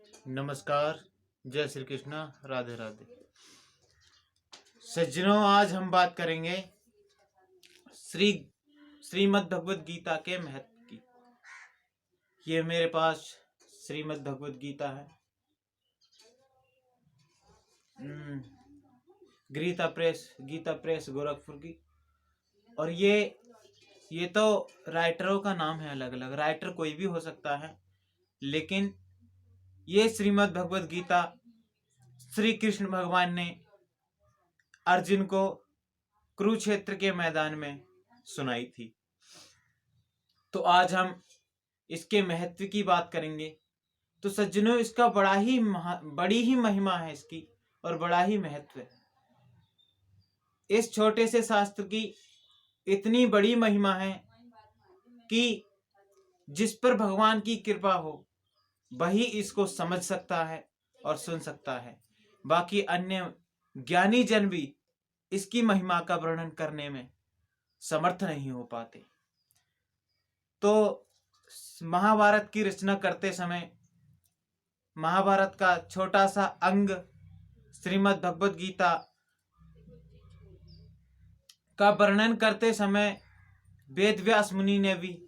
नमस्कार। जय श्री कृष्णा। राधे राधे। सज्जनों, आज हम बात करेंगे श्रीमद् भगवद गीता के महत्व की। ये मेरे पास श्रीमद् भगवद गीता है, गीता प्रेस गोरखपुर की। और ये तो राइटरों का नाम है, अलग अलग राइटर कोई भी हो सकता है, लेकिन ये श्रीमद् भगवद गीता श्री कृष्ण भगवान ने अर्जुन को कुरुक्षेत्र के मैदान में सुनाई थी। तो आज हम इसके महत्व की बात करेंगे। तो सज्जनों, इसका बड़ी ही महिमा है इसकी, और बड़ा ही महत्व है। इस छोटे से शास्त्र की इतनी बड़ी महिमा है कि जिस पर भगवान की कृपा हो वही इसको समझ सकता है और सुन सकता है। बाकी अन्य ज्ञानी जन भी इसकी महिमा का वर्णन करने में समर्थ नहीं हो पाते। तो महाभारत की रचना करते समय महाभारत का छोटा सा अंग श्रीमद् भगवद गीता का वर्णन करते समय वेद व्यास मुनि ने भी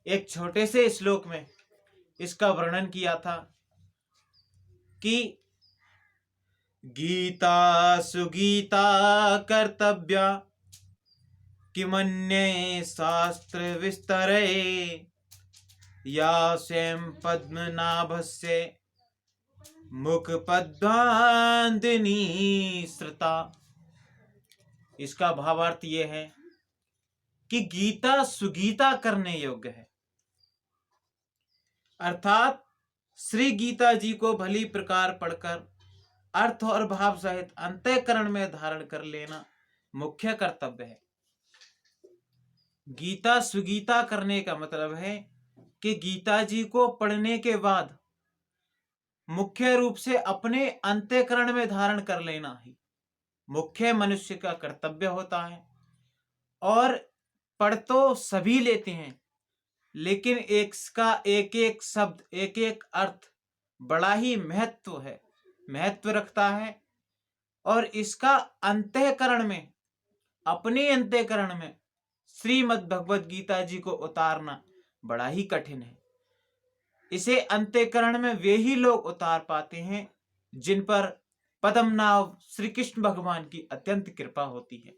एक छोटे से श्लोक में इसका वर्णन किया था कि गीता सुगीता कर्तव्या किमन्ये शास्त्र विस्तरे या स्वयं पद्मनाभस्य मुख पद्मांदिनी श्रुता। इसका भावार्थ ये है कि गीता सुगीता करने योग्य है, अर्थात श्री गीता जी को भली प्रकार पढ़कर अर्थ और भाव सहित अंतःकरण में धारण कर लेना मुख्य कर्तव्य है। गीता सुगीता करने का मतलब है कि गीता जी को पढ़ने के बाद मुख्य रूप से अपने अंतःकरण में धारण कर लेना ही मुख्य मनुष्य का कर्तव्य होता है। और पढ़ तो सभी लेते हैं, लेकिन इसका एक एक शब्द, एक एक अर्थ बड़ा ही महत्व रखता है। और इसका अंतःकरण में, अपने अंतःकरण में श्रीमद् भगवद गीता जी को उतारना बड़ा ही कठिन है। इसे अंतःकरण में वे ही लोग उतार पाते हैं जिन पर पद्मनाभ श्री कृष्ण भगवान की अत्यंत कृपा होती है।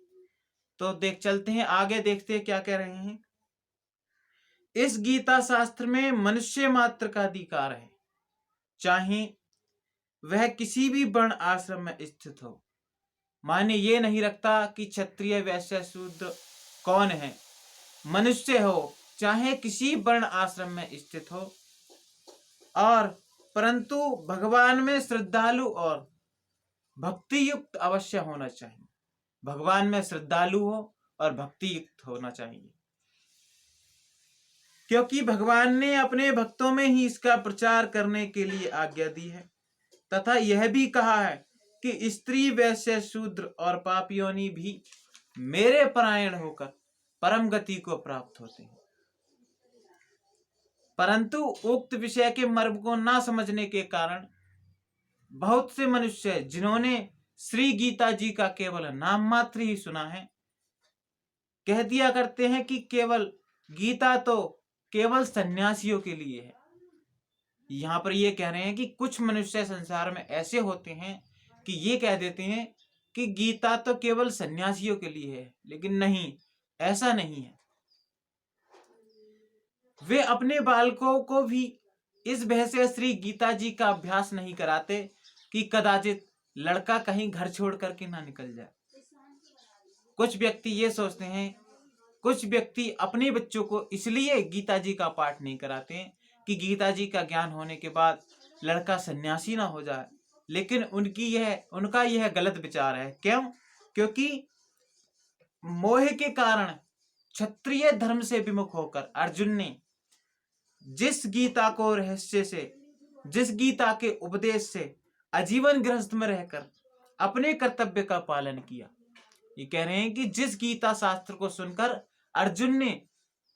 तो चलते हैं आगे, देखते हैं क्या कह रहे हैं। इस गीता शास्त्र में मनुष्य मात्र का अधिकार है, चाहे वह किसी भी वर्ण आश्रम में स्थित हो। माने ये नहीं रखता कि क्षत्रिय वैश्य शूद्र कौन है, मनुष्य हो चाहे किसी वर्ण आश्रम में स्थित हो, और परंतु भगवान में श्रद्धालु और भक्ति युक्त अवश्य होना चाहिए। भगवान में श्रद्धालु हो और भक्ति युक्त होना चाहिए, क्योंकि भगवान ने अपने भक्तों में ही इसका प्रचार करने के लिए आज्ञा दी है, तथा यह भी कहा है कि स्त्री वैश्य शूद्र और पापियोनी भी मेरे परायण होकर परम गति को प्राप्त होते हैं। परंतु उक्त विषय के मर्म को ना समझने के कारण बहुत से मनुष्य जिन्होंने श्री गीता जी का केवल नाम मात्र ही सुना है, कह दिया करते हैं कि केवल गीता तो केवल सन्यासियों के लिए है। यहाँ पर ये कह रहे हैं कि कुछ मनुष्य संसार में ऐसे होते हैं कि ये कह देते हैं कि गीता तो केवल सन्यासियों के लिए है, लेकिन नहीं, ऐसा नहीं है। वे अपने बालकों को भी इस भय से श्री गीता जी का अभ्यास नहीं कराते कि कदाचित लड़का कहीं घर छोड़ करके ना निकल जाए। कुछ व्यक्ति ये सोचते हैं, कुछ व्यक्ति अपने बच्चों को इसलिए गीता जी का पाठ नहीं कराते हैं कि गीता जी का ज्ञान होने के बाद लड़का सन्यासी ना हो जाए। लेकिन उनका यह गलत विचार है। क्यों? क्योंकि मोह के कारण क्षत्रिय धर्म से विमुख होकर अर्जुन ने जिस गीता को रहस्य से, जिस गीता के उपदेश से आजीवन गृहस्थ में रहकर अपने कर्तव्य का पालन किया। ये कह रहे हैं कि जिस गीता शास्त्र को सुनकर अर्जुन ने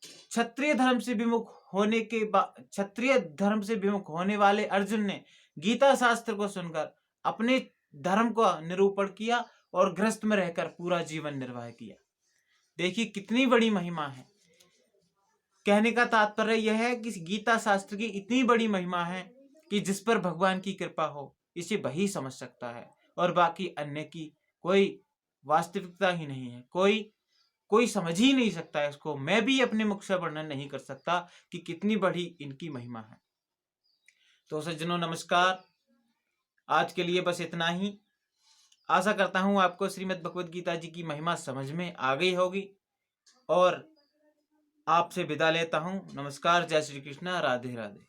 क्षत्रिय धर्म से विमुख होने के बाद क्षत्रिय धर्म से विमुख होने वाले अर्जुन ने गीता शास्त्र को सुनकर अपने धर्म का निरूपण किया और गृहस्थ में रहकर पूरा जीवन निर्वाह किया। देखिए कितनी बड़ी महिमा है। कहने का तात्पर्य यह है कि गीता शास्त्र की इतनी बड़ी महिमा है कि जिस पर भगवान की कृपा हो इसे वही समझ सकता है, और बाकी अन्य की कोई वास्तविकता ही नहीं है। कोई समझ ही नहीं सकता है इसको। मैं भी अपने मुख से वर्णन नहीं कर सकता कि कितनी बड़ी इनकी महिमा है। तो सज्जनों नमस्कार, आज के लिए बस इतना ही। आशा करता हूं आपको श्रीमद् भगवद गीता जी की महिमा समझ में आ गई होगी, और आपसे विदा लेता हूं। नमस्कार, जय श्री कृष्ण, राधे राधे।